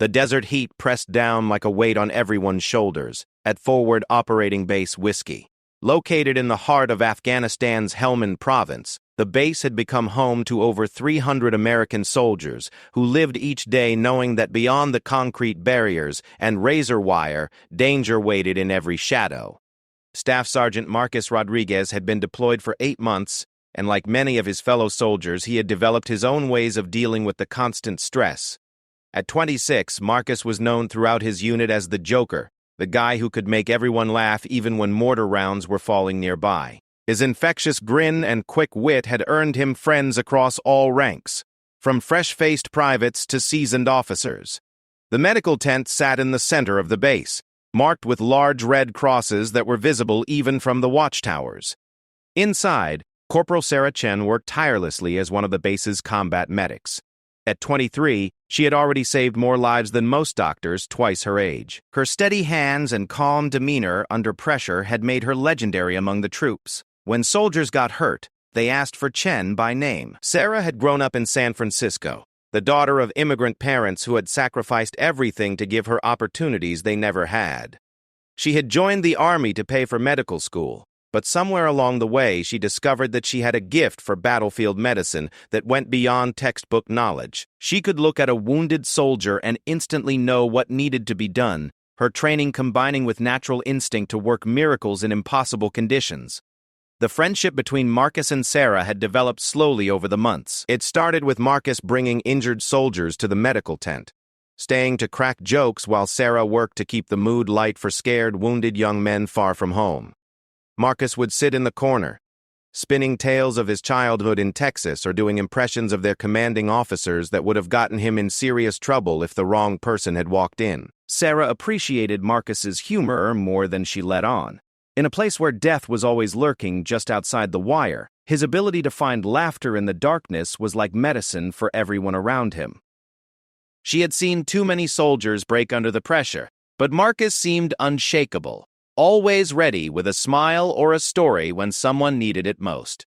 The desert heat pressed down like a weight on everyone's shoulders at Forward Operating Base Whiskey. Located in the heart of Afghanistan's Helmand province, the base had become home to over 300 American soldiers who lived each day knowing that beyond the concrete barriers and razor wire, danger waited in every shadow. Staff Sergeant Marcus Rodriguez had been deployed for 8 months, and like many of his fellow soldiers, he had developed his own ways of dealing with the constant stress. At 26, Marcus was known throughout his unit as the Joker, the guy who could make everyone laugh even when mortar rounds were falling nearby. His infectious grin and quick wit had earned him friends across all ranks, from fresh-faced privates to seasoned officers. The medical tent sat in the center of the base, marked with large red crosses that were visible even from the watchtowers. Inside, Corporal Sarah Chen worked tirelessly as one of the base's combat medics. At 23, she had already saved more lives than most doctors twice her age. Her steady hands and calm demeanor under pressure had made her legendary among the troops. When soldiers got hurt, they asked for Chen by name. Sarah had grown up in San Francisco, the daughter of immigrant parents who had sacrificed everything to give her opportunities they never had. She had joined the army to pay for medical school, but somewhere along the way she discovered that she had a gift for battlefield medicine that went beyond textbook knowledge. She could look at a wounded soldier and instantly know what needed to be done, her training combining with natural instinct to work miracles in impossible conditions. The friendship between Marcus and Sarah had developed slowly over the months. It started with Marcus bringing injured soldiers to the medical tent, staying to crack jokes while Sarah worked to keep the mood light for scared, wounded young men far from home. Marcus would sit in the corner, spinning tales of his childhood in Texas or doing impressions of their commanding officers that would have gotten him in serious trouble if the wrong person had walked in. Sarah appreciated Marcus's humor more than she let on. In a place where death was always lurking just outside the wire, his ability to find laughter in the darkness was like medicine for everyone around him. She had seen too many soldiers break under the pressure, but Marcus seemed unshakable, always ready with a smile or a story when someone needed it most.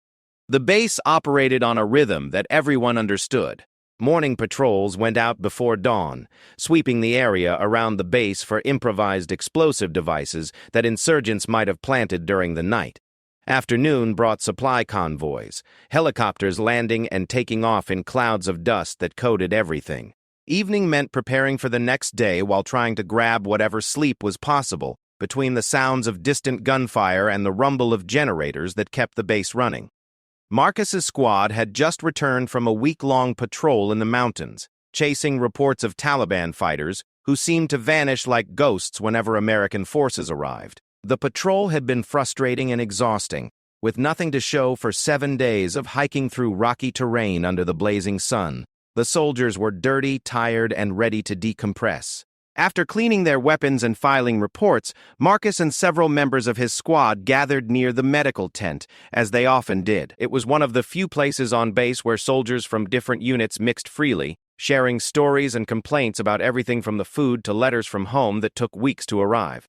The base operated on a rhythm that everyone understood. Morning patrols went out before dawn, sweeping the area around the base for improvised explosive devices that insurgents might have planted during the night. Afternoon brought supply convoys, helicopters landing and taking off in clouds of dust that coated everything. Evening meant preparing for the next day while trying to grab whatever sleep was possible between the sounds of distant gunfire and the rumble of generators that kept the base running. Marcus's squad had just returned from a week-long patrol in the mountains, chasing reports of Taliban fighters who seemed to vanish like ghosts whenever American forces arrived. The patrol had been frustrating and exhausting, with nothing to show for 7 days of hiking through rocky terrain under the blazing sun. The soldiers were dirty, tired, and ready to decompress. After cleaning their weapons and filing reports, Marcus and several members of his squad gathered near the medical tent, as they often did. It was one of the few places on base where soldiers from different units mixed freely, sharing stories and complaints about everything from the food to letters from home that took weeks to arrive.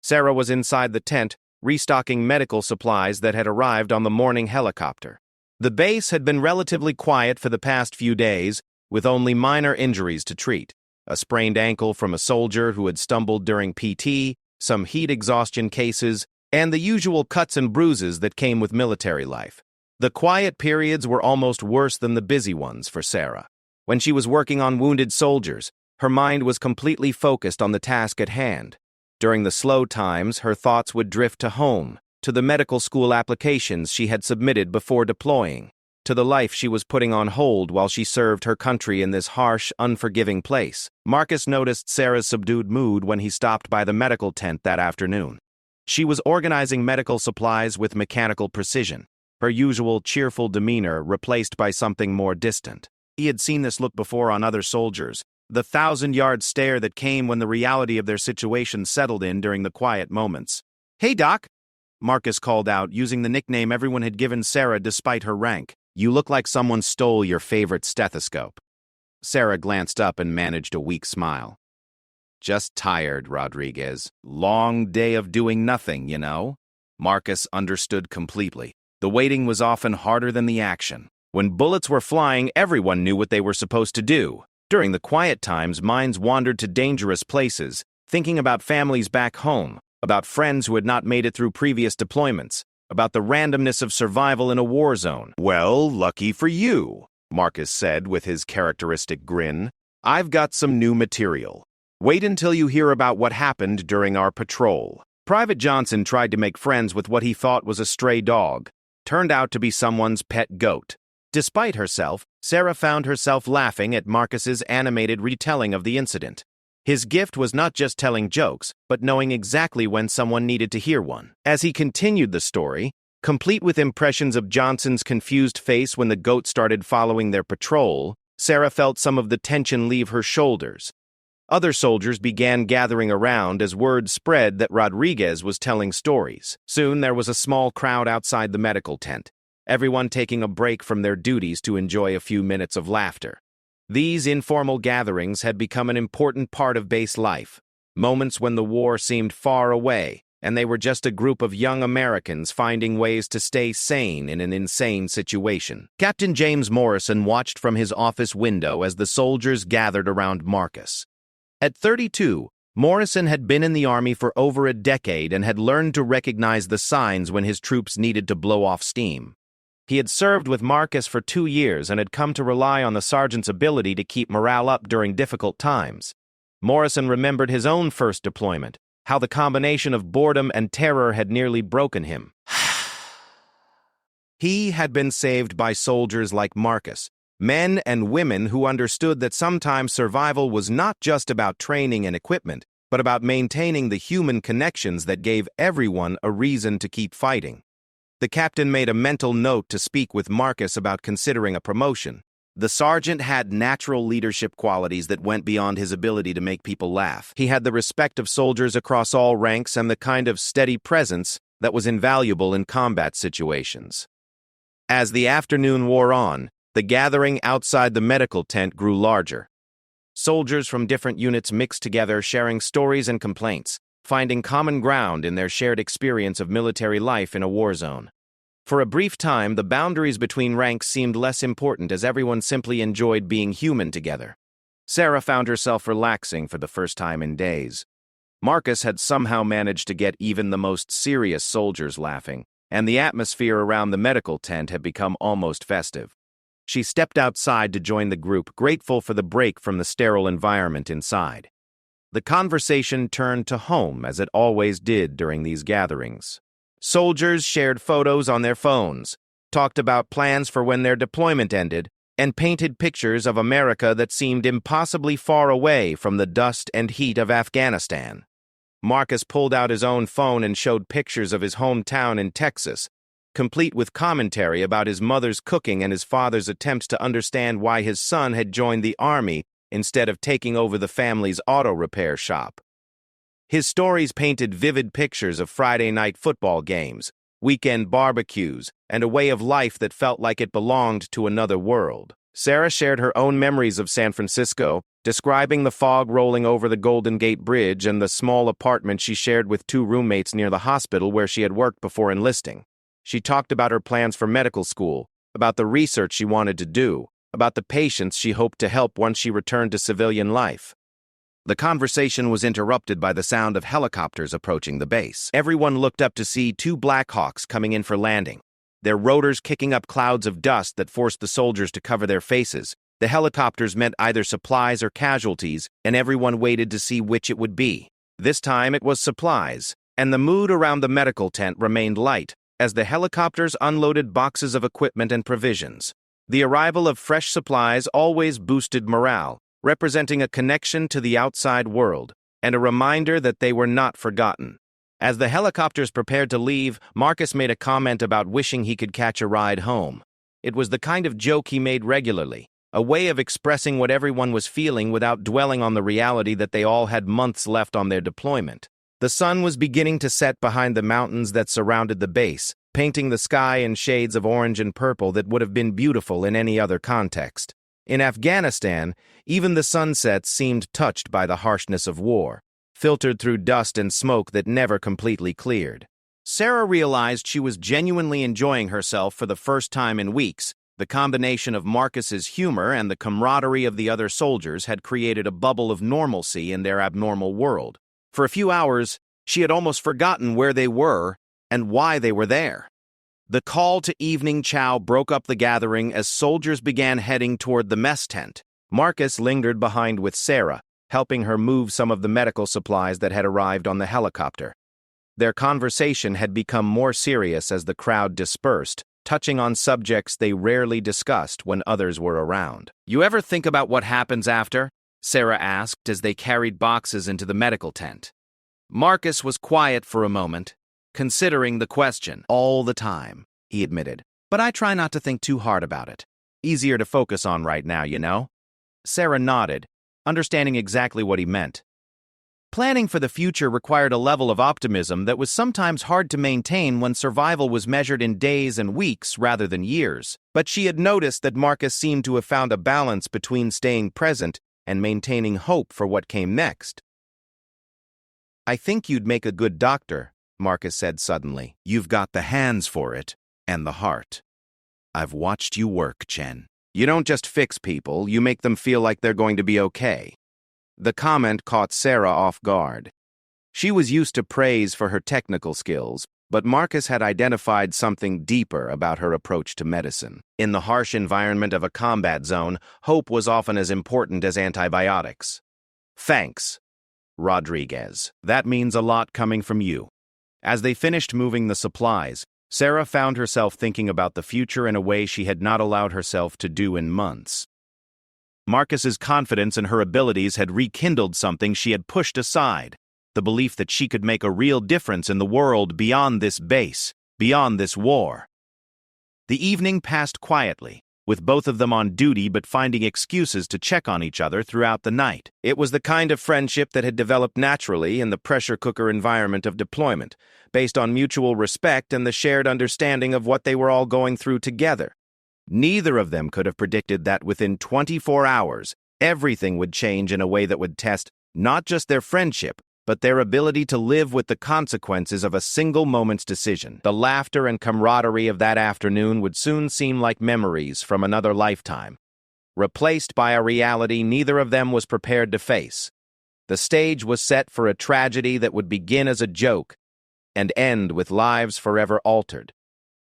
Sarah was inside the tent, restocking medical supplies that had arrived on the morning helicopter. The base had been relatively quiet for the past few days, with only minor injuries to treat. A sprained ankle from a soldier who had stumbled during PT, some heat exhaustion cases, and the usual cuts and bruises that came with military life. The quiet periods were almost worse than the busy ones for Sarah. When she was working on wounded soldiers, her mind was completely focused on the task at hand. During the slow times, her thoughts would drift to home, to the medical school applications she had submitted before deploying, to the life she was putting on hold while she served her country in this harsh, unforgiving place. Marcus noticed Sarah's subdued mood when he stopped by the medical tent that afternoon. She was organizing medical supplies with mechanical precision, her usual cheerful demeanor replaced by something more distant. He had seen this look before on other soldiers, the 1,000-yard stare that came when the reality of their situation settled in during the quiet moments. "Hey, Doc," Marcus called out, using the nickname everyone had given Sarah despite her rank. "You look like someone stole your favorite stethoscope." Sarah glanced up and managed a weak smile. "Just tired, Rodriguez. Long day of doing nothing, you know?" Marcus understood completely. The waiting was often harder than the action. When bullets were flying, everyone knew what they were supposed to do. During the quiet times, minds wandered to dangerous places, thinking about families back home, about friends who had not made it through previous deployments, about the randomness of survival in a war zone. "Well, lucky for you," Marcus said with his characteristic grin. "I've got some new material. Wait until you hear about what happened during our patrol." Private Johnson tried to make friends with what he thought was a stray dog. Turned out to be someone's pet goat. Despite herself, Sarah found herself laughing at Marcus's animated retelling of the incident. His gift was not just telling jokes, but knowing exactly when someone needed to hear one. As he continued the story, complete with impressions of Johnson's confused face when the goat started following their patrol, Sarah felt some of the tension leave her shoulders. Other soldiers began gathering around as word spread that Rodriguez was telling stories. Soon there was a small crowd outside the medical tent, everyone taking a break from their duties to enjoy a few minutes of laughter. These informal gatherings had become an important part of base life, moments when the war seemed far away, and they were just a group of young Americans finding ways to stay sane in an insane situation. Captain James Morrison watched from his office window as the soldiers gathered around Marcus. At 32, Morrison had been in the Army for over a decade and had learned to recognize the signs when his troops needed to blow off steam. He had served with Marcus for 2 years and had come to rely on the sergeant's ability to keep morale up during difficult times. Morrison remembered his own first deployment, how the combination of boredom and terror had nearly broken him. He had been saved by soldiers like Marcus, men and women who understood that sometimes survival was not just about training and equipment, but about maintaining the human connections that gave everyone a reason to keep fighting. The captain made a mental note to speak with Marcus about considering a promotion. The sergeant had natural leadership qualities that went beyond his ability to make people laugh. He had the respect of soldiers across all ranks and the kind of steady presence that was invaluable in combat situations. As the afternoon wore on, the gathering outside the medical tent grew larger. Soldiers from different units mixed together, sharing stories and complaints, finding common ground in their shared experience of military life in a war zone. For a brief time, the boundaries between ranks seemed less important as everyone simply enjoyed being human together. Sarah found herself relaxing for the first time in days. Marcus had somehow managed to get even the most serious soldiers laughing, and the atmosphere around the medical tent had become almost festive. She stepped outside to join the group, grateful for the break from the sterile environment inside. The conversation turned to home, as it always did during these gatherings. Soldiers shared photos on their phones, talked about plans for when their deployment ended, and painted pictures of America that seemed impossibly far away from the dust and heat of Afghanistan. Marcus pulled out his own phone and showed pictures of his hometown in Texas, complete with commentary about his mother's cooking and his father's attempts to understand why his son had joined the Army instead of taking over the family's auto repair shop. His stories painted vivid pictures of Friday night football games, weekend barbecues, and a way of life that felt like it belonged to another world. Sarah shared her own memories of San Francisco, describing the fog rolling over the Golden Gate Bridge and the small apartment she shared with 2 roommates near the hospital where she had worked before enlisting. She talked about her plans for medical school, about the research she wanted to do, about the patients she hoped to help once she returned to civilian life. The conversation was interrupted by the sound of helicopters approaching the base. Everyone looked up to see 2 Black Hawks coming in for landing, their rotors kicking up clouds of dust that forced the soldiers to cover their faces. The helicopters meant either supplies or casualties, and everyone waited to see which it would be. This time it was supplies, and the mood around the medical tent remained light, as the helicopters unloaded boxes of equipment and provisions. The arrival of fresh supplies always boosted morale, representing a connection to the outside world, and a reminder that they were not forgotten. As the helicopters prepared to leave, Marcus made a comment about wishing he could catch a ride home. It was the kind of joke he made regularly, a way of expressing what everyone was feeling without dwelling on the reality that they all had months left on their deployment. The sun was beginning to set behind the mountains that surrounded the base, painting the sky in shades of orange and purple that would have been beautiful in any other context. In Afghanistan, even the sunsets seemed touched by the harshness of war, filtered through dust and smoke that never completely cleared. Sarah realized she was genuinely enjoying herself for the first time in weeks, The combination of Marcus's humor and the camaraderie of the other soldiers had created a bubble of normalcy in their abnormal world. For a few hours, she had almost forgotten where they were and why they were there. The call to evening chow broke up the gathering as soldiers began heading toward the mess tent. Marcus lingered behind with Sarah, helping her move some of the medical supplies that had arrived on the helicopter. Their conversation had become more serious as the crowd dispersed, touching on subjects they rarely discussed when others were around. "You ever think about what happens after?" Sarah asked as they carried boxes into the medical tent. Marcus was quiet for a moment, considering the question. "All the time," he admitted. "But I try not to think too hard about it. Easier to focus on right now, you know?" Sarah nodded, understanding exactly what he meant. Planning for the future required a level of optimism that was sometimes hard to maintain when survival was measured in days and weeks rather than years. But she had noticed that Marcus seemed to have found a balance between staying present and maintaining hope for what came next. "I think you'd make a good doctor," Marcus said suddenly. "You've got the hands for it, and the heart. I've watched you work, Chen. You don't just fix people, you make them feel like they're going to be okay." The comment caught Sarah off guard. She was used to praise for her technical skills, but Marcus had identified something deeper about her approach to medicine. In the harsh environment of a combat zone, hope was often as important as antibiotics. "Thanks, Rodriguez. That means a lot coming from you." As they finished moving the supplies, Sarah found herself thinking about the future in a way she had not allowed herself to do in months. Marcus's confidence in her abilities had rekindled something she had pushed aside, the belief that she could make a real difference in the world beyond this base, beyond this war. The evening passed quietly, with both of them on duty but finding excuses to check on each other throughout the night. It was the kind of friendship that had developed naturally in the pressure cooker environment of deployment, based on mutual respect and the shared understanding of what they were all going through together. Neither of them could have predicted that within 24 hours, everything would change in a way that would test not just their friendship, but their ability to live with the consequences of a single moment's decision. The laughter and camaraderie of that afternoon would soon seem like memories from another lifetime, replaced by a reality neither of them was prepared to face. The stage was set for a tragedy that would begin as a joke and end with lives forever altered.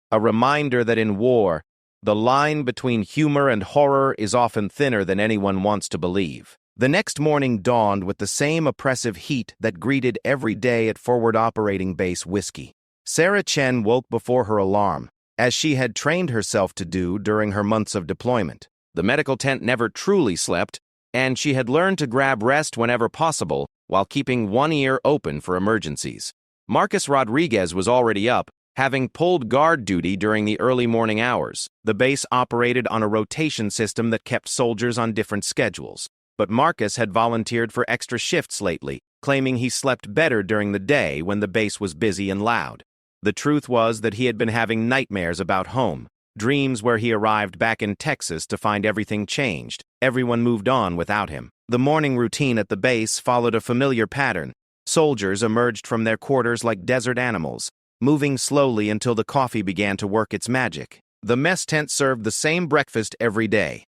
A reminder that in war, the line between humor and horror is often thinner than anyone wants to believe. The next morning dawned with the same oppressive heat that greeted every day at Forward Operating Base Whiskey. Sarah Chen woke before her alarm, as she had trained herself to do during her months of deployment. The medical tent never truly slept, and she had learned to grab rest whenever possible while keeping one ear open for emergencies. Marcus Rodriguez was already up, having pulled guard duty during the early morning hours. The base operated on a rotation system that kept soldiers on different schedules. But Marcus had volunteered for extra shifts lately, claiming he slept better during the day when the base was busy and loud. The truth was that he had been having nightmares about home, dreams where he arrived back in Texas to find everything changed. Everyone moved on without him. The morning routine at the base followed a familiar pattern. Soldiers emerged from their quarters like desert animals, moving slowly until the coffee began to work its magic. The mess tent served the same breakfast every day: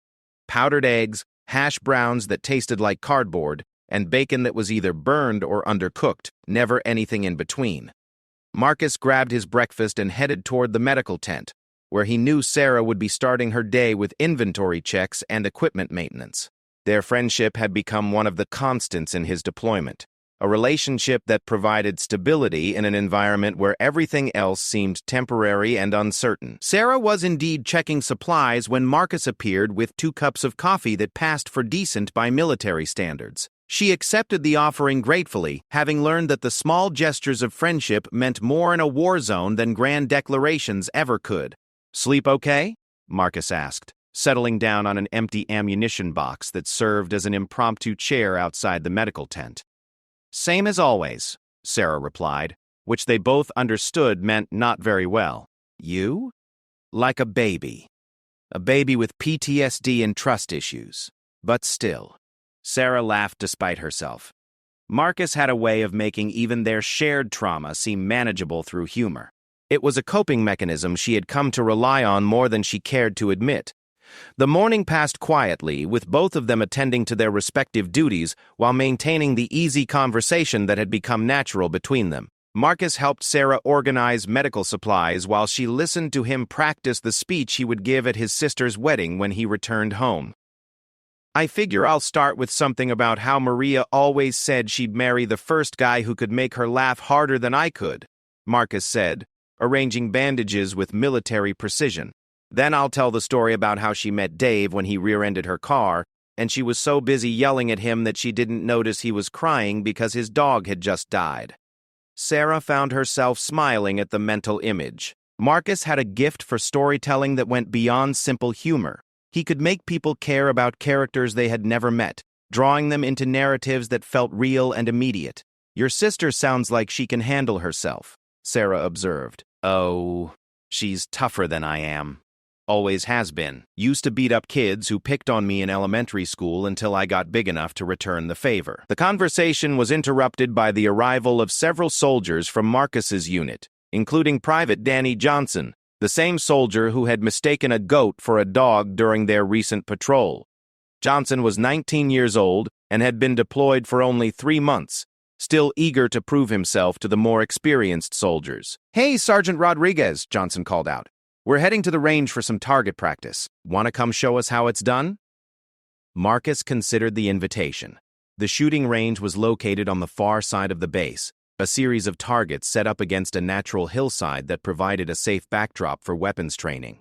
powdered eggs, hash browns that tasted like cardboard, and bacon that was either burned or undercooked, never anything in between. Marcus grabbed his breakfast and headed toward the medical tent, where he knew Sarah would be starting her day with inventory checks and equipment maintenance. Their friendship had become one of the constants in his deployment, a relationship that provided stability in an environment where everything else seemed temporary and uncertain. Sarah was indeed checking supplies when Marcus appeared with 2 cups of coffee that passed for decent by military standards. She accepted the offering gratefully, having learned that the small gestures of friendship meant more in a war zone than grand declarations ever could. "Sleep okay?" Marcus asked, settling down on an empty ammunition box that served as an impromptu chair outside the medical tent. "Same as always," Sarah replied, which they both understood meant not very well. "You? Like a baby. A baby with PTSD and trust issues. But still." Sarah laughed despite herself. Marcus had a way of making even their shared trauma seem manageable through humor. It was a coping mechanism she had come to rely on more than she cared to admit. The morning passed quietly, with both of them attending to their respective duties while maintaining the easy conversation that had become natural between them. Marcus helped Sarah organize medical supplies while she listened to him practice the speech he would give at his sister's wedding when he returned home. "I figure I'll start with something about how Maria always said she'd marry the first guy who could make her laugh harder than I could," Marcus said, arranging bandages with military precision. "Then I'll tell the story about how she met Dave when he rear-ended her car, and she was so busy yelling at him that she didn't notice he was crying because his dog had just died." Sarah found herself smiling at the mental image. Marcus had a gift for storytelling that went beyond simple humor. He could make people care about characters they had never met, drawing them into narratives that felt real and immediate. "Your sister sounds like she can handle herself," Sarah observed. "Oh, she's tougher than I am. Always has been. Used to beat up kids who picked on me in elementary school until I got big enough to return the favor." The conversation was interrupted by the arrival of several soldiers from Marcus's unit, including Private Danny Johnson, the same soldier who had mistaken a goat for a dog during their recent patrol. Johnson was 19 years old and had been deployed for only 3 months, still eager to prove himself to the more experienced soldiers. "Hey, Sergeant Rodriguez," Johnson called out. "We're heading to the range for some target practice. Want to come show us how it's done?" Marcus considered the invitation. The shooting range was located on the far side of the base, a series of targets set up against a natural hillside that provided a safe backdrop for weapons training.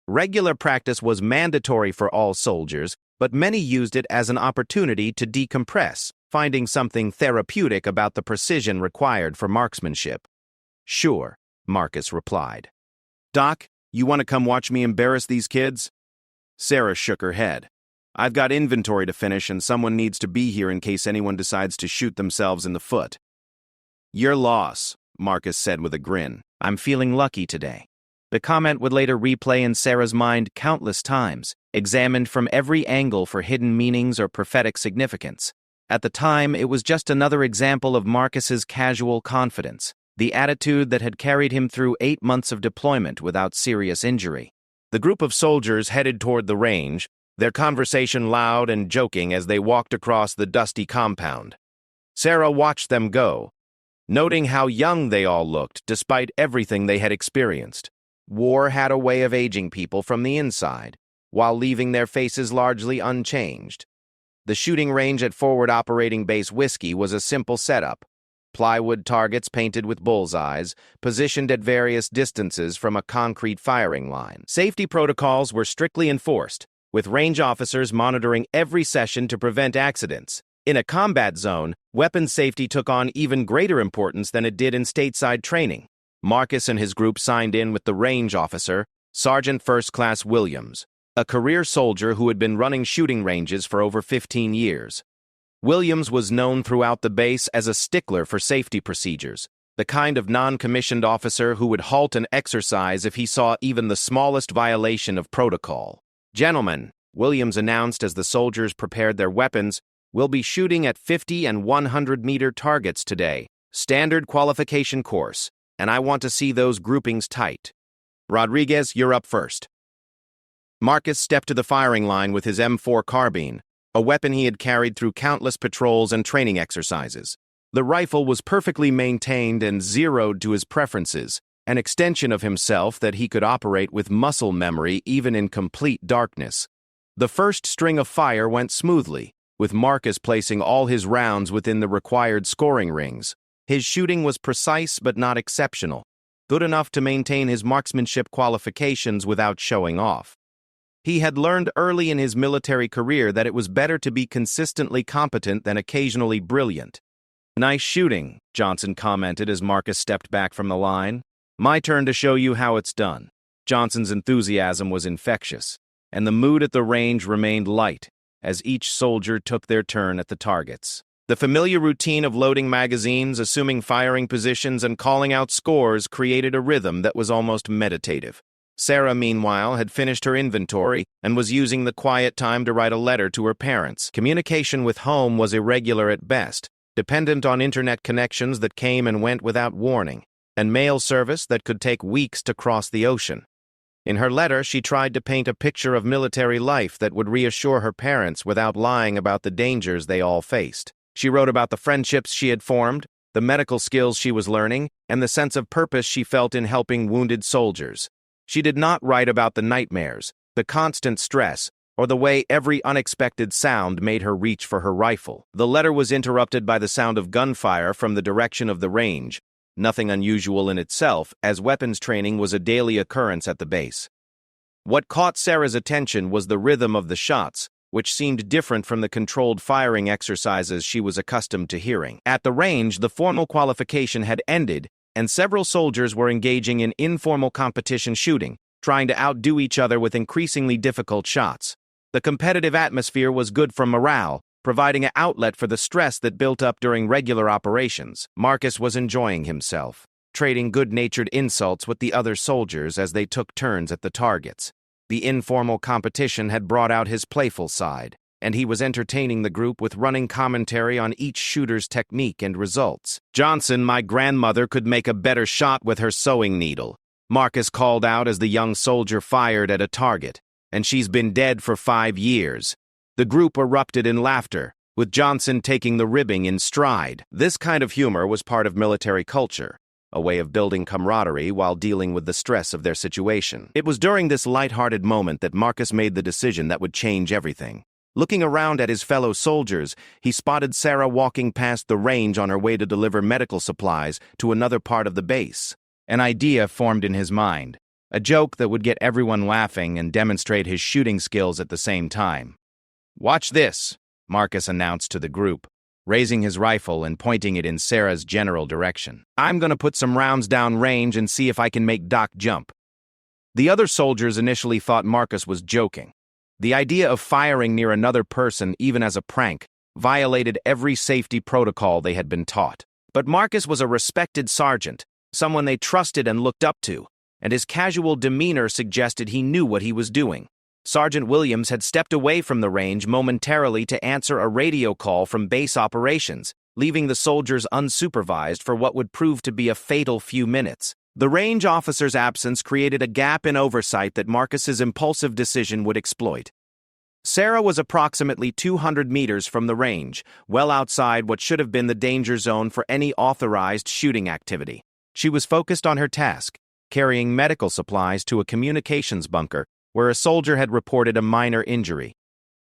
Regular practice was mandatory for all soldiers, but many used it as an opportunity to decompress, finding something therapeutic about the precision required for marksmanship. "Sure," Marcus replied. "Doc, you want to come watch me embarrass these kids?" Sarah shook her head. "I've got inventory to finish and someone needs to be here in case anyone decides to shoot themselves in the foot." "Your loss," Marcus said with a grin. "I'm feeling lucky today." The comment would later replay in Sarah's mind countless times, examined from every angle for hidden meanings or prophetic significance. At the time, it was just another example of Marcus's casual confidence, the attitude that had carried him through 8 months of deployment without serious injury. The group of soldiers headed toward the range, their conversation loud and joking as they walked across the dusty compound. Sarah watched them go, noting how young they all looked despite everything they had experienced. War had a way of aging people from the inside, while leaving their faces largely unchanged. The shooting range at Forward Operating Base Whiskey was a simple setup. Plywood targets painted with bullseyes, positioned at various distances from a concrete firing line. Safety protocols were strictly enforced, with range officers monitoring every session to prevent accidents. In a combat zone, weapons safety took on even greater importance than it did in stateside training. Marcus and his group signed in with the range officer, Sergeant First Class Williams, a career soldier who had been running shooting ranges for over 15 years. Williams was known throughout the base as a stickler for safety procedures, the kind of non-commissioned officer who would halt an exercise if he saw even the smallest violation of protocol. "Gentlemen," Williams announced as the soldiers prepared their weapons, "we'll be shooting at 50 and 100-meter targets today, standard qualification course, and I want to see those groupings tight. Rodriguez, you're up first." Marcus stepped to the firing line with his M4 carbine, a weapon he had carried through countless patrols and training exercises. The rifle was perfectly maintained and zeroed to his preferences, an extension of himself that he could operate with muscle memory even in complete darkness. The first string of fire went smoothly, with Marcus placing all his rounds within the required scoring rings. His shooting was precise but not exceptional, good enough to maintain his marksmanship qualifications without showing off. He had learned early in his military career that it was better to be consistently competent than occasionally brilliant. "Nice shooting," Johnson commented as Marcus stepped back from the line. "My turn to show you how it's done." Johnson's enthusiasm was infectious, and the mood at the range remained light as each soldier took their turn at the targets. The familiar routine of loading magazines, assuming firing positions, and calling out scores created a rhythm that was almost meditative. Sarah, meanwhile, had finished her inventory and was using the quiet time to write a letter to her parents. Communication with home was irregular at best, dependent on internet connections that came and went without warning. and mail service that could take weeks to cross the ocean. In her letter, she tried to paint a picture of military life that would reassure her parents without lying about the dangers they all faced. She wrote about the friendships she had formed, the medical skills she was learning, and the sense of purpose she felt in helping wounded soldiers. She did not write about the nightmares, the constant stress, or the way every unexpected sound made her reach for her rifle. The letter was interrupted by the sound of gunfire from the direction of the range, nothing unusual in itself, as weapons training was a daily occurrence at the base. What caught Sarah's attention was the rhythm of the shots, which seemed different from the controlled firing exercises she was accustomed to hearing. At the range, the formal qualification had ended, and several soldiers were engaging in informal competition shooting, trying to outdo each other with increasingly difficult shots. The competitive atmosphere was good for morale, providing an outlet for the stress that built up during regular operations. Marcus was enjoying himself, trading good-natured insults with the other soldiers as they took turns at the targets. The informal competition had brought out his playful side, and he was entertaining the group with running commentary on each shooter's technique and results. "Johnson, my grandmother could make a better shot with her sewing needle," Marcus called out as the young soldier fired at a target, "and she's been dead for 5 years. The group erupted in laughter, with Johnson taking the ribbing in stride. This kind of humor was part of military culture, a way of building camaraderie while dealing with the stress of their situation. It was during this light-hearted moment that Marcus made the decision that would change everything. Looking around at his fellow soldiers, he spotted Sarah walking past the range on her way to deliver medical supplies to another part of the base. An idea formed in his mind, a joke that would get everyone laughing and demonstrate his shooting skills at the same time. "Watch this," Marcus announced to the group, raising his rifle and pointing it in Sarah's general direction. "I'm going to put some rounds down range and see if I can make Doc jump." The other soldiers initially thought Marcus was joking. The idea of firing near another person, even as a prank, violated every safety protocol they had been taught. But Marcus was a respected sergeant, someone they trusted and looked up to, and his casual demeanor suggested he knew what he was doing. Sergeant Williams had stepped away from the range momentarily to answer a radio call from base operations, leaving the soldiers unsupervised for what would prove to be a fatal few minutes. The range officer's absence created a gap in oversight that Marcus's impulsive decision would exploit. Sarah was approximately 200 meters from the range, well outside what should have been the danger zone for any authorized shooting activity. She was focused on her task, carrying medical supplies to a communications bunker where a soldier had reported a minor injury.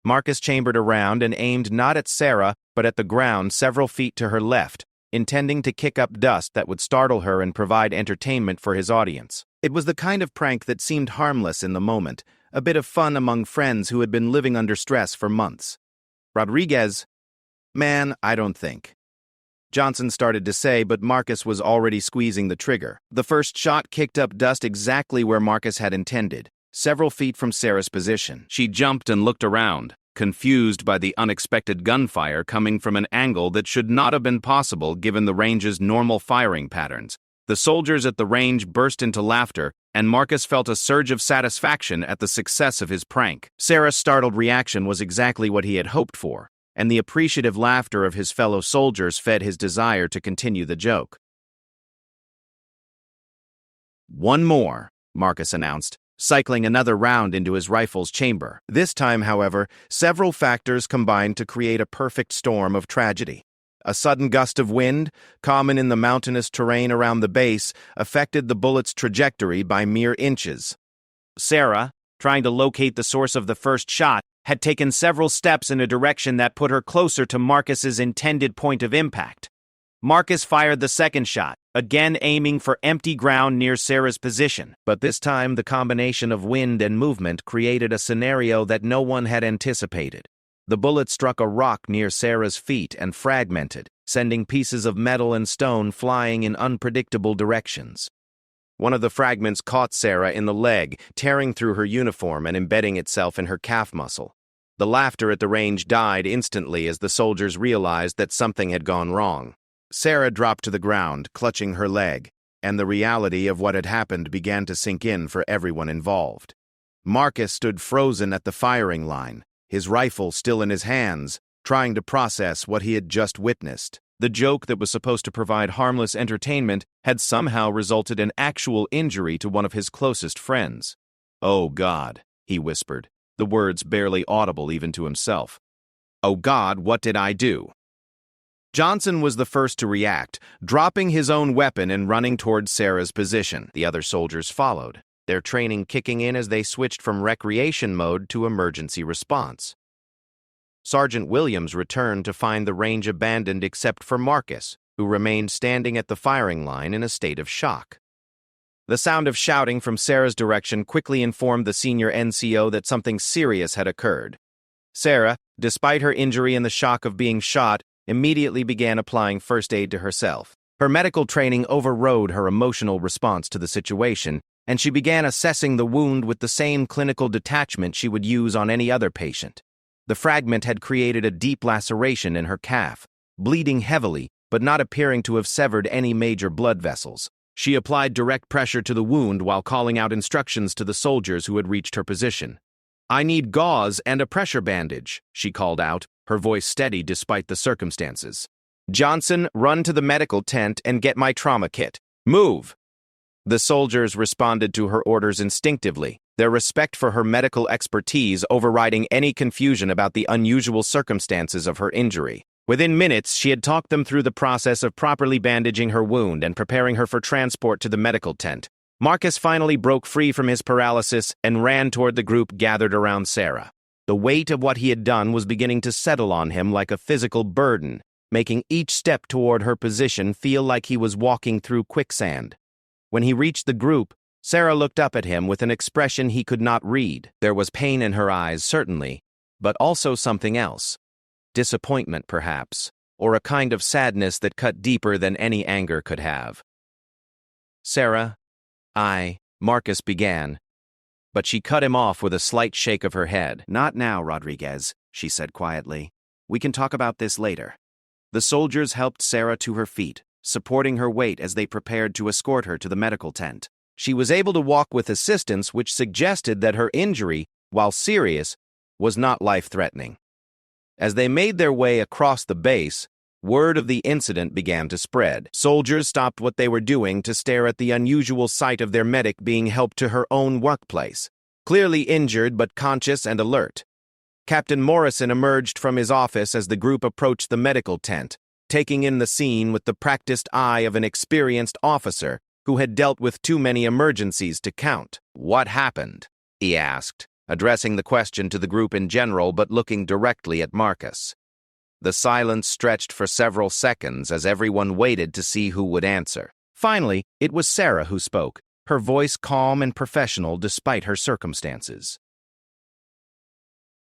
Marcus chambered around and aimed not at Sarah, but at the ground several feet to her left, intending to kick up dust that would startle her and provide entertainment for his audience. It was the kind of prank that seemed harmless in the moment, a bit of fun among friends who had been living under stress for months. "Rodriguez, man, I don't think," Johnson started to say, but Marcus was already squeezing the trigger. The first shot kicked up dust exactly where Marcus had intended, several feet from Sarah's position. She jumped and looked around, confused by the unexpected gunfire coming from an angle that should not have been possible given the range's normal firing patterns. The soldiers at the range burst into laughter, and Marcus felt a surge of satisfaction at the success of his prank. Sarah's startled reaction was exactly what he had hoped for, and the appreciative laughter of his fellow soldiers fed his desire to continue the joke. "One more," Marcus announced, cycling another round into his rifle's chamber. This time, however, several factors combined to create a perfect storm of tragedy. A sudden gust of wind, common in the mountainous terrain around the base, affected the bullet's trajectory by mere inches. Sarah, trying to locate the source of the first shot, had taken several steps in a direction that put her closer to Marcus's intended point of impact. Marcus fired the second shot, again aiming for empty ground near Sarah's position. But this time, the combination of wind and movement created a scenario that no one had anticipated. The bullet struck a rock near Sarah's feet and fragmented, sending pieces of metal and stone flying in unpredictable directions. One of the fragments caught Sarah in the leg, tearing through her uniform and embedding itself in her calf muscle. The laughter at the range died instantly as the soldiers realized that something had gone wrong. Sarah dropped to the ground, clutching her leg, and the reality of what had happened began to sink in for everyone involved. Marcus stood frozen at the firing line, his rifle still in his hands, trying to process what he had just witnessed. The joke that was supposed to provide harmless entertainment had somehow resulted in actual injury to one of his closest friends. "Oh, God," he whispered, the words barely audible even to himself. "Oh, God, what did I do?" Johnson was the first to react, dropping his own weapon and running towards Sarah's position. The other soldiers followed, their training kicking in as they switched from recreation mode to emergency response. Sergeant Williams returned to find the range abandoned except for Marcus, who remained standing at the firing line in a state of shock. The sound of shouting from Sarah's direction quickly informed the senior NCO that something serious had occurred. Sarah, despite her injury and the shock of being shot, immediately began applying first aid to herself. Her medical training overrode her emotional response to the situation, and she began assessing the wound with the same clinical detachment she would use on any other patient. The fragment had created a deep laceration in her calf, bleeding heavily but not appearing to have severed any major blood vessels. She applied direct pressure to the wound while calling out instructions to the soldiers who had reached her position. "I need gauze and a pressure bandage," she called out, her voice steady despite the circumstances. "Johnson, run to the medical tent and get my trauma kit. Move!" The soldiers responded to her orders instinctively, their respect for her medical expertise overriding any confusion about the unusual circumstances of her injury. Within minutes, she had talked them through the process of properly bandaging her wound and preparing her for transport to the medical tent. Marcus finally broke free from his paralysis and ran toward the group gathered around Sarah. The weight of what he had done was beginning to settle on him like a physical burden, making each step toward her position feel like he was walking through quicksand. When he reached the group, Sarah looked up at him with an expression he could not read. There was pain in her eyes, certainly, but also something else. Disappointment, perhaps, or a kind of sadness that cut deeper than any anger could have. "Sarah, Marcus began, but she cut him off with a slight shake of her head. "Not now, Rodriguez," she said quietly. "We can talk about this later." The soldiers helped Sarah to her feet, supporting her weight as they prepared to escort her to the medical tent. She was able to walk with assistance, which suggested that her injury, while serious, was not life-threatening. As they made their way across the base, word of the incident began to spread. Soldiers stopped what they were doing to stare at the unusual sight of their medic being helped to her own workplace. Clearly injured but conscious and alert, Captain Morrison emerged from his office as the group approached the medical tent, taking in the scene with the practiced eye of an experienced officer who had dealt with too many emergencies to count. "What happened?" he asked, addressing the question to the group in general but looking directly at Marcus. The silence stretched for several seconds as everyone waited to see who would answer. Finally, it was Sarah who spoke, her voice calm and professional despite her circumstances.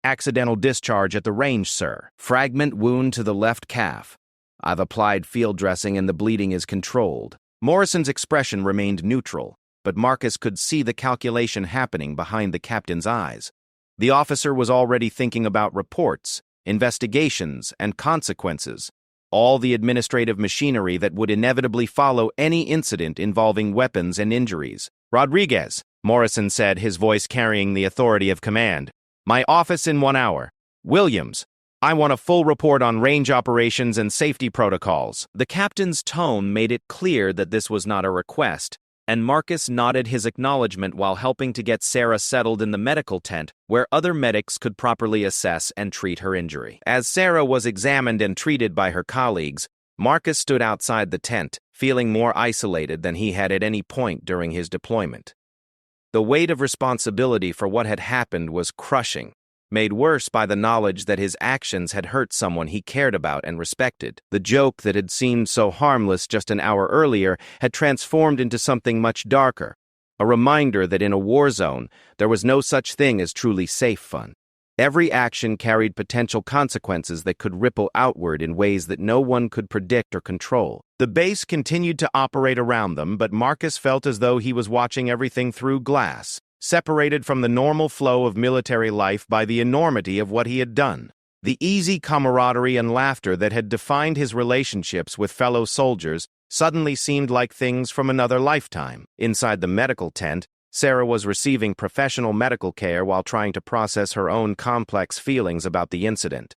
"Accidental discharge at the range, sir. Fragment wound to the left calf. I've applied field dressing and the bleeding is controlled." Morrison's expression remained neutral, but Marcus could see the calculation happening behind the captain's eyes. The officer was already thinking about reports, investigations, and consequences, all the administrative machinery that would inevitably follow any incident involving weapons and injuries. "Rodriguez," Morrison said, his voice carrying the authority of command. "My office in 1 hour. Williams, I want a full report on range operations and safety protocols." The captain's tone made it clear that this was not a request, and Marcus nodded his acknowledgement while helping to get Sarah settled in the medical tent where other medics could properly assess and treat her injury. As Sarah was examined and treated by her colleagues, Marcus stood outside the tent, feeling more isolated than he had at any point during his deployment. The weight of responsibility for what had happened was crushing, made worse by the knowledge that his actions had hurt someone he cared about and respected. The joke that had seemed so harmless just an hour earlier had transformed into something much darker, a reminder that in a war zone, there was no such thing as truly safe fun. Every action carried potential consequences that could ripple outward in ways that no one could predict or control. The base continued to operate around them, but Marcus felt as though he was watching everything through glass, separated from the normal flow of military life by the enormity of what he had done. The easy camaraderie and laughter that had defined his relationships with fellow soldiers suddenly seemed like things from another lifetime. Inside the medical tent, Sarah was receiving professional medical care while trying to process her own complex feelings about the incident.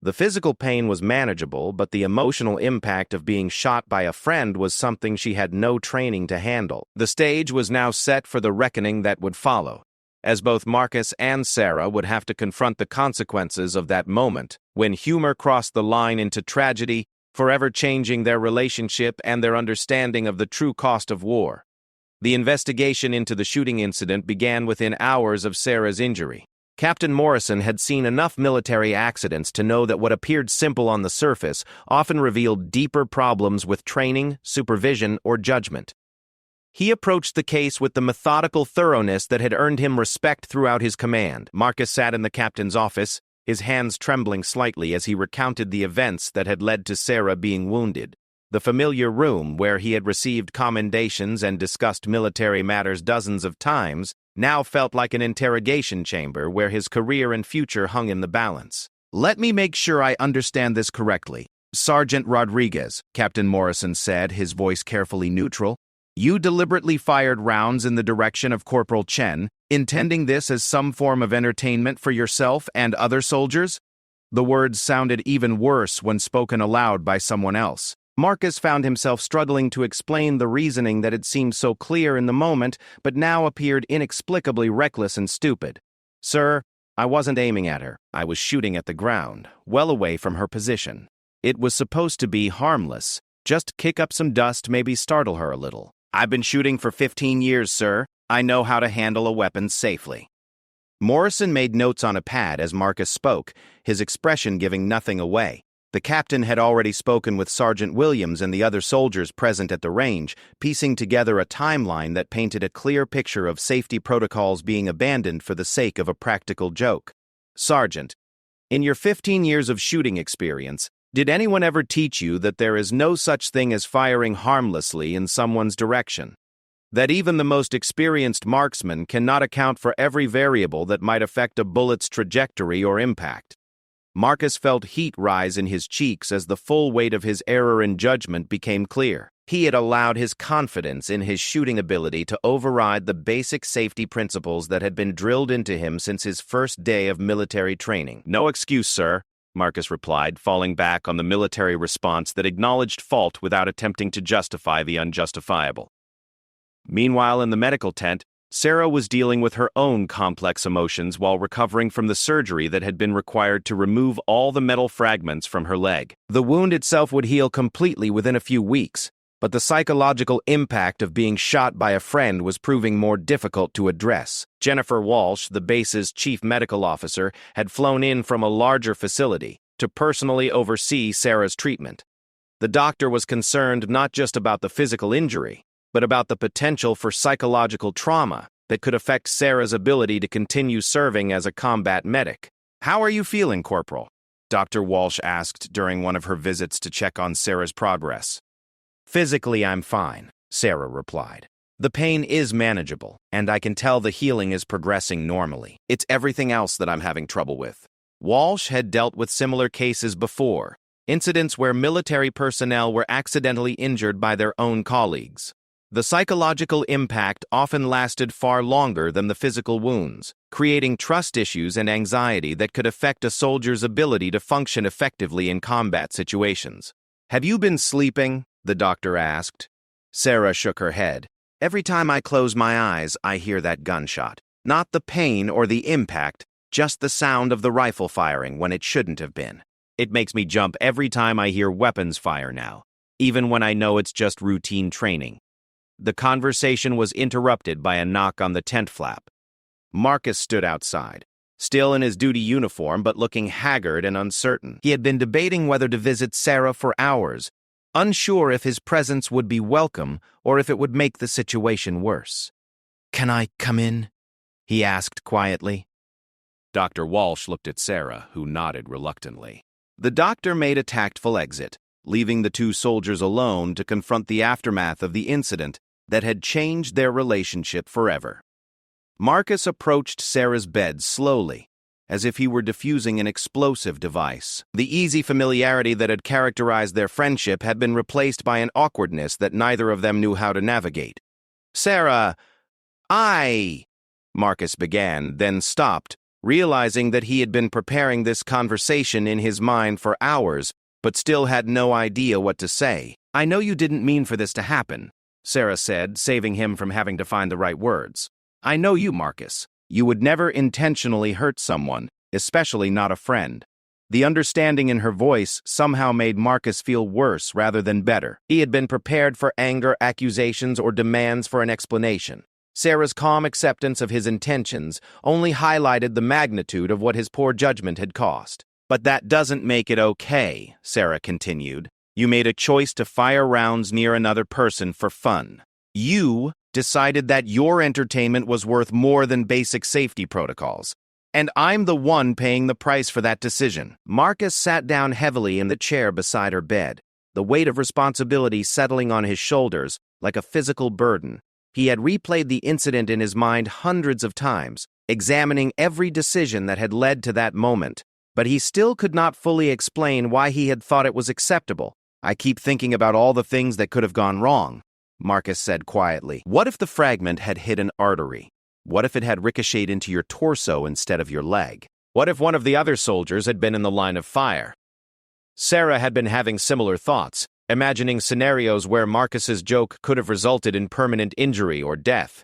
The physical pain was manageable, but the emotional impact of being shot by a friend was something she had no training to handle. The stage was now set for the reckoning that would follow, as both Marcus and Sarah would have to confront the consequences of that moment, when humor crossed the line into tragedy, forever changing their relationship and their understanding of the true cost of war. The investigation into the shooting incident began within hours of Sarah's injury. Captain Morrison had seen enough military accidents to know that what appeared simple on the surface often revealed deeper problems with training, supervision, or judgment. He approached the case with the methodical thoroughness that had earned him respect throughout his command. Marcus sat in the captain's office, his hands trembling slightly as he recounted the events that had led to Sarah being wounded. The familiar room where he had received commendations and discussed military matters dozens of times now felt like an interrogation chamber where his career and future hung in the balance. "Let me make sure I understand this correctly. Sergeant Rodriguez," Captain Morrison said, his voice carefully neutral, "you deliberately fired rounds in the direction of Corporal Chen, intending this as some form of entertainment for yourself and other soldiers?" The words sounded even worse when spoken aloud by someone else. Marcus found himself struggling to explain the reasoning that had seemed so clear in the moment, but now appeared inexplicably reckless and stupid. "Sir, I wasn't aiming at her. I was shooting at the ground, well away from her position. It was supposed to be harmless. Just kick up some dust, maybe startle her a little. I've been shooting for 15 years, sir. I know how to handle a weapon safely." Morrison made notes on a pad as Marcus spoke, his expression giving nothing away. The captain had already spoken with Sergeant Williams and the other soldiers present at the range, piecing together a timeline that painted a clear picture of safety protocols being abandoned for the sake of a practical joke. "Sergeant, in your 15 years of shooting experience, did anyone ever teach you that there is no such thing as firing harmlessly in someone's direction? That even the most experienced marksman cannot account for every variable that might affect a bullet's trajectory or impact?" Marcus felt heat rise in his cheeks as the full weight of his error in judgment became clear. He had allowed his confidence in his shooting ability to override the basic safety principles that had been drilled into him since his first day of military training. "No excuse, sir," Marcus replied, falling back on the military response that acknowledged fault without attempting to justify the unjustifiable. Meanwhile, in the medical tent, Sarah was dealing with her own complex emotions while recovering from the surgery that had been required to remove all the metal fragments from her leg. The wound itself would heal completely within a few weeks, but the psychological impact of being shot by a friend was proving more difficult to address. Jennifer Walsh, the base's chief medical officer, had flown in from a larger facility to personally oversee Sarah's treatment. The doctor was concerned not just about the physical injury, but about the potential for psychological trauma that could affect Sarah's ability to continue serving as a combat medic. "How are you feeling, Corporal?" Dr. Walsh asked during one of her visits to check on Sarah's progress. "Physically, I'm fine," Sarah replied. "The pain is manageable, and I can tell the healing is progressing normally. It's everything else that I'm having trouble with." Walsh had dealt with similar cases before, incidents where military personnel were accidentally injured by their own colleagues. The psychological impact often lasted far longer than the physical wounds, creating trust issues and anxiety that could affect a soldier's ability to function effectively in combat situations. "Have you been sleeping?" the doctor asked. Sarah shook her head. "Every time I close my eyes, I hear that gunshot. Not the pain or the impact, just the sound of the rifle firing when it shouldn't have been. It makes me jump every time I hear weapons fire now, even when I know it's just routine training." The conversation was interrupted by a knock on the tent flap. Marcus stood outside, still in his duty uniform but looking haggard and uncertain. He had been debating whether to visit Sarah for hours, unsure if his presence would be welcome or if it would make the situation worse. "Can I come in?" he asked quietly. Dr. Walsh looked at Sarah, who nodded reluctantly. The doctor made a tactful exit, leaving the two soldiers alone to confront the aftermath of the incident that had changed their relationship forever. Marcus approached Sarah's bed slowly, as if he were diffusing an explosive device. The easy familiarity that had characterized their friendship had been replaced by an awkwardness that neither of them knew how to navigate. "Sarah, Marcus began, then stopped, realizing that he had been preparing this conversation in his mind for hours, but still had no idea what to say. "I know you didn't mean for this to happen," Sarah said, saving him from having to find the right words. "I know you, Marcus. You would never intentionally hurt someone, especially not a friend." The understanding in her voice somehow made Marcus feel worse rather than better. He had been prepared for anger, accusations, or demands for an explanation. Sarah's calm acceptance of his intentions only highlighted the magnitude of what his poor judgment had cost. "But that doesn't make it okay," Sarah continued. "You made a choice to fire rounds near another person for fun. You decided that your entertainment was worth more than basic safety protocols. And I'm the one paying the price for that decision." Marcus sat down heavily in the chair beside her bed, the weight of responsibility settling on his shoulders like a physical burden. He had replayed the incident in his mind hundreds of times, examining every decision that had led to that moment, but he still could not fully explain why he had thought it was acceptable. "I keep thinking about all the things that could have gone wrong," Marcus said quietly. "What if the fragment had hit an artery? What if it had ricocheted into your torso instead of your leg? What if one of the other soldiers had been in the line of fire?" Sarah had been having similar thoughts, imagining scenarios where Marcus's joke could have resulted in permanent injury or death.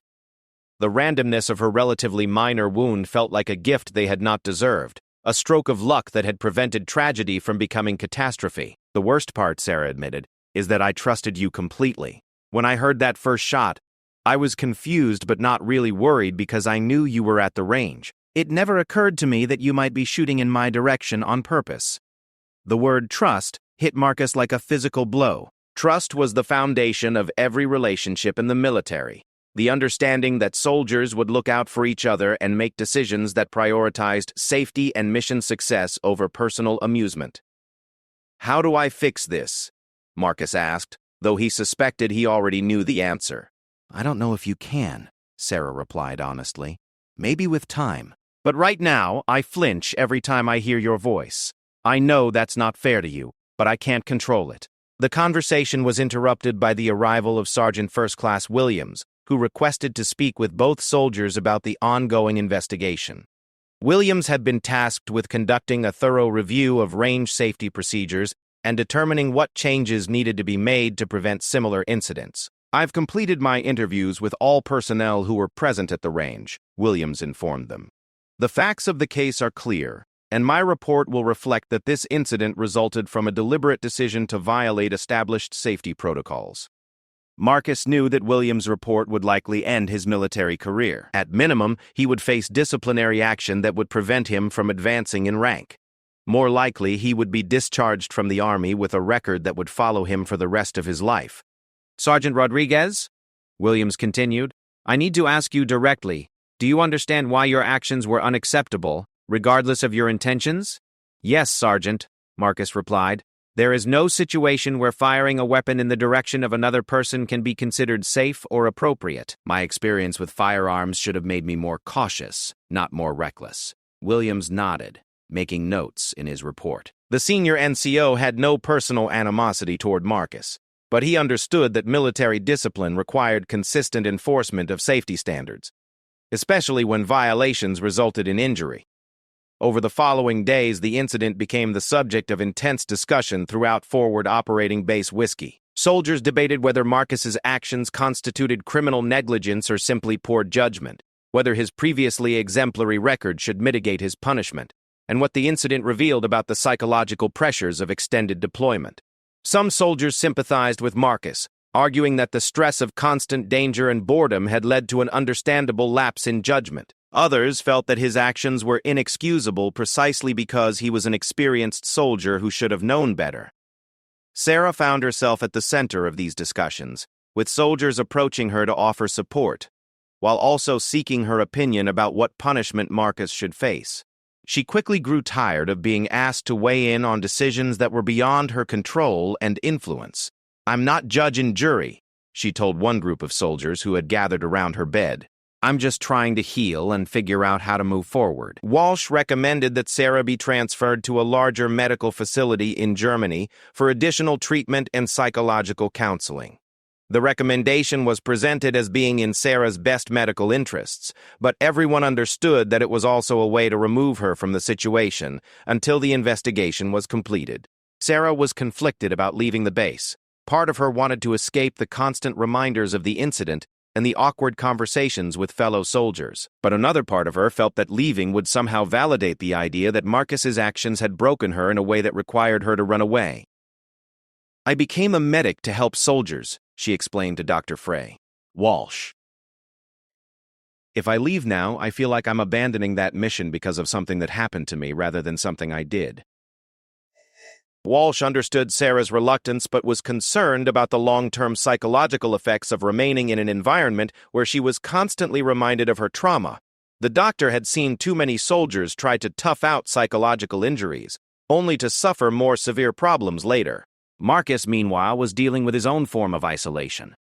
The randomness of her relatively minor wound felt like a gift they had not deserved, a stroke of luck that had prevented tragedy from becoming catastrophe. "The worst part," Sarah admitted, "is that I trusted you completely. When I heard that first shot, I was confused but not really worried because I knew you were at the range. It never occurred to me that you might be shooting in my direction on purpose." The word trust hit Marcus like a physical blow. Trust was the foundation of every relationship in the military. The understanding that soldiers would look out for each other and make decisions that prioritized safety and mission success over personal amusement. "How do I fix this?" Marcus asked, though he suspected he already knew the answer. "I don't know if you can," Sarah replied honestly. "Maybe with time. But right now, I flinch every time I hear your voice. I know that's not fair to you, but I can't control it." The conversation was interrupted by the arrival of Sergeant First Class Williams, who requested to speak with both soldiers about the ongoing investigation. Williams had been tasked with conducting a thorough review of range safety procedures and determining what changes needed to be made to prevent similar incidents. "I've completed my interviews with all personnel who were present at the range," Williams informed them. "The facts of the case are clear, and my report will reflect that this incident resulted from a deliberate decision to violate established safety protocols." Marcus knew that Williams' report would likely end his military career. At minimum, he would face disciplinary action that would prevent him from advancing in rank. More likely, he would be discharged from the Army with a record that would follow him for the rest of his life. "Sergeant Rodriguez," Williams continued, "I need to ask you directly, do you understand why your actions were unacceptable, regardless of your intentions?" "Yes, Sergeant," Marcus replied. "There is no situation where firing a weapon in the direction of another person can be considered safe or appropriate. My experience with firearms should have made me more cautious, not more reckless." Williams nodded, making notes in his report. The senior NCO had no personal animosity toward Marcus, but he understood that military discipline required consistent enforcement of safety standards, especially when violations resulted in injury. Over the following days, the incident became the subject of intense discussion throughout Forward Operating Base Whiskey. Soldiers debated whether Marcus's actions constituted criminal negligence or simply poor judgment, whether his previously exemplary record should mitigate his punishment, and what the incident revealed about the psychological pressures of extended deployment. Some soldiers sympathized with Marcus, arguing that the stress of constant danger and boredom had led to an understandable lapse in judgment. Others felt that his actions were inexcusable precisely because he was an experienced soldier who should have known better. Sarah found herself at the center of these discussions, with soldiers approaching her to offer support, while also seeking her opinion about what punishment Marcus should face. She quickly grew tired of being asked to weigh in on decisions that were beyond her control and influence. "I'm not judge and jury," she told one group of soldiers who had gathered around her bed. "I'm just trying to heal and figure out how to move forward." Walsh recommended that Sarah be transferred to a larger medical facility in Germany for additional treatment and psychological counseling. The recommendation was presented as being in Sarah's best medical interests, but everyone understood that it was also a way to remove her from the situation until the investigation was completed. Sarah was conflicted about leaving the base. Part of her wanted to escape the constant reminders of the incident and the awkward conversations with fellow soldiers, but another part of her felt that leaving would somehow validate the idea that Marcus's actions had broken her in a way that required her to run away. "I became a medic to help soldiers," she explained to Dr. Frey. Walsh. "If I leave now, I feel like I'm abandoning that mission because of something that happened to me rather than something I did." Walsh understood Sarah's reluctance but was concerned about the long-term psychological effects of remaining in an environment where she was constantly reminded of her trauma. The doctor had seen too many soldiers try to tough out psychological injuries, only to suffer more severe problems later. Marcus, meanwhile, was dealing with his own form of isolation.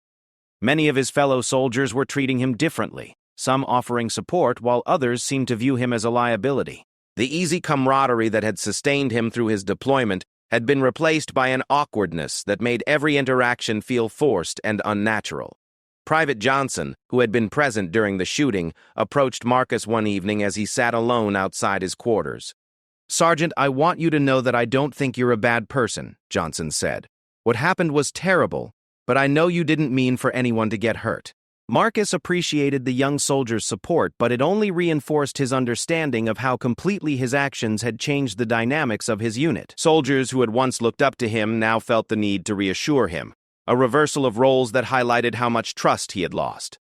Many of his fellow soldiers were treating him differently, some offering support while others seemed to view him as a liability. The easy camaraderie that had sustained him through his deployment had been replaced by an awkwardness that made every interaction feel forced and unnatural. Private Johnson, who had been present during the shooting, approached Marcus one evening as he sat alone outside his quarters. "Sergeant, I want you to know that I don't think you're a bad person," Johnson said. "What happened was terrible, but I know you didn't mean for anyone to get hurt." Marcus appreciated the young soldier's support, but it only reinforced his understanding of how completely his actions had changed the dynamics of his unit. Soldiers who had once looked up to him now felt the need to reassure him, a reversal of roles that highlighted how much trust he had lost.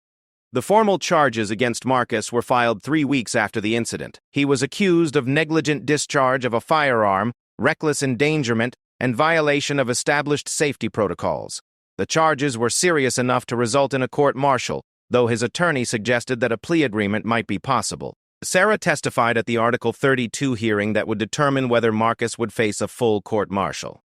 The formal charges against Marcus were filed 3 weeks after the incident. He was accused of negligent discharge of a firearm, reckless endangerment, and violation of established safety protocols. The charges were serious enough to result in a court-martial, though his attorney suggested that a plea agreement might be possible. Sarah testified at the Article 32 hearing that would determine whether Marcus would face a full court-martial.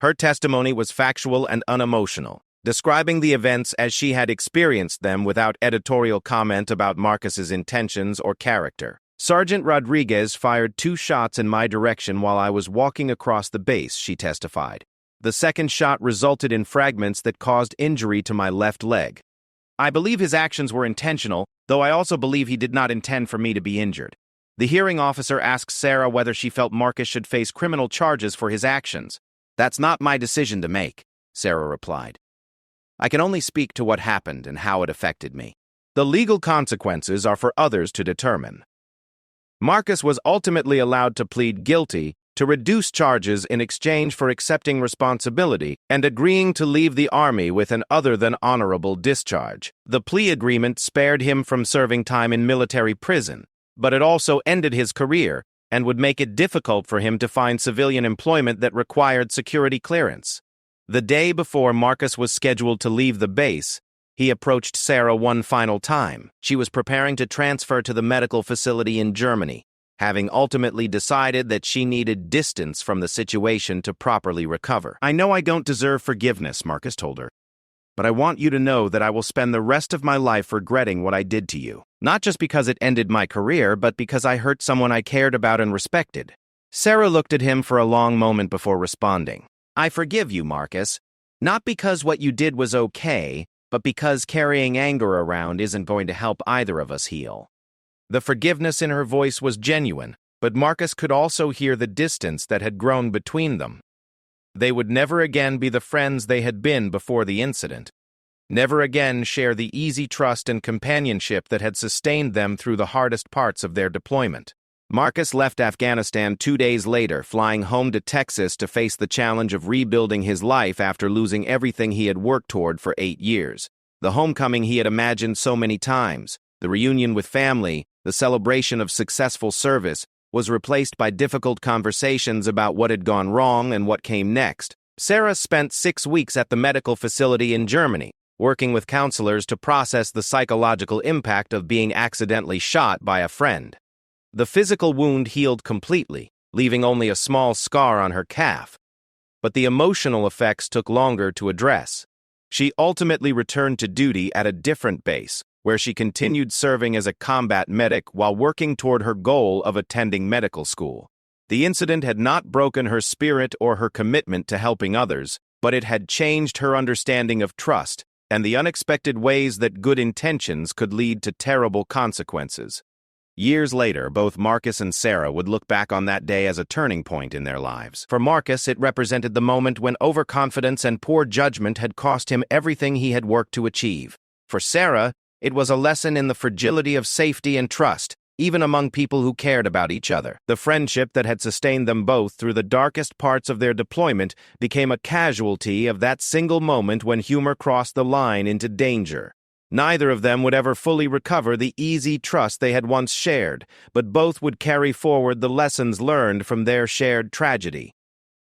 Her testimony was factual and unemotional, describing the events as she had experienced them without editorial comment about Marcus's intentions or character. "Sergeant Rodriguez fired 2 shots in my direction while I was walking across the base," she testified. "The second shot resulted in fragments that caused injury to my left leg. I believe his actions were intentional, though I also believe he did not intend for me to be injured." The hearing officer asked Sarah whether she felt Marcus should face criminal charges for his actions. "That's not my decision to make," Sarah replied. "I can only speak to what happened and how it affected me. The legal consequences are for others to determine." Marcus was ultimately allowed to plead guilty to reduce charges in exchange for accepting responsibility and agreeing to leave the army with an other-than-honorable discharge. The plea agreement spared him from serving time in military prison, but it also ended his career and would make it difficult for him to find civilian employment that required security clearance. The day before Marcus was scheduled to leave the base, he approached Sarah one final time. She was preparing to transfer to the medical facility in Germany, having ultimately decided that she needed distance from the situation to properly recover. "I know I don't deserve forgiveness," Marcus told her, "but I want you to know that I will spend the rest of my life regretting what I did to you. Not just because it ended my career, but because I hurt someone I cared about and respected." Sarah looked at him for a long moment before responding. "I forgive you, Marcus, not because what you did was okay, but because carrying anger around isn't going to help either of us heal." The forgiveness in her voice was genuine, but Marcus could also hear the distance that had grown between them. They would never again be the friends they had been before the incident. Never again share the easy trust and companionship that had sustained them through the hardest parts of their deployment. Marcus left Afghanistan 2 days later, flying home to Texas to face the challenge of rebuilding his life after losing everything he had worked toward for 8 years. The homecoming he had imagined so many times, the reunion with family, the celebration of successful service, was replaced by difficult conversations about what had gone wrong and what came next. Sarah spent 6 weeks at the medical facility in Germany, working with counselors to process the psychological impact of being accidentally shot by a friend. The physical wound healed completely, leaving only a small scar on her calf, but the emotional effects took longer to address. She ultimately returned to duty at a different base, where she continued serving as a combat medic while working toward her goal of attending medical school. The incident had not broken her spirit or her commitment to helping others, but it had changed her understanding of trust and the unexpected ways that good intentions could lead to terrible consequences. Years later, both Marcus and Sarah would look back on that day as a turning point in their lives. For Marcus, it represented the moment when overconfidence and poor judgment had cost him everything he had worked to achieve. For Sarah, it was a lesson in the fragility of safety and trust, even among people who cared about each other. The friendship that had sustained them both through the darkest parts of their deployment became a casualty of that single moment when humor crossed the line into danger. Neither of them would ever fully recover the easy trust they had once shared, but both would carry forward the lessons learned from their shared tragedy.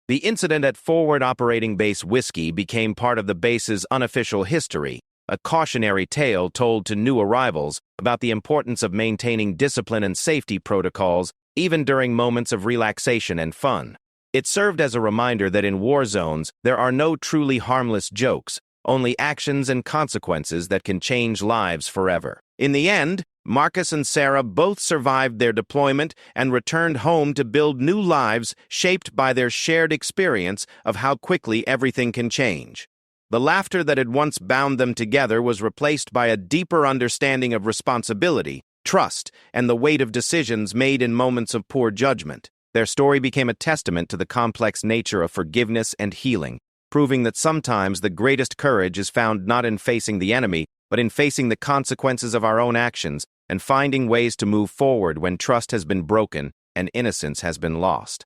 The incident at Forward Operating Base Whiskey became part of the base's unofficial history, a cautionary tale told to new arrivals about the importance of maintaining discipline and safety protocols even during moments of relaxation and fun. It served as a reminder that in war zones there are no truly harmless jokes, only actions and consequences that can change lives forever. In the end, Marcus and Sarah both survived their deployment and returned home to build new lives shaped by their shared experience of how quickly everything can change. The laughter that had once bound them together was replaced by a deeper understanding of responsibility, trust, and the weight of decisions made in moments of poor judgment. Their story became a testament to the complex nature of forgiveness and healing, proving that sometimes the greatest courage is found not in facing the enemy, but in facing the consequences of our own actions and finding ways to move forward when trust has been broken and innocence has been lost.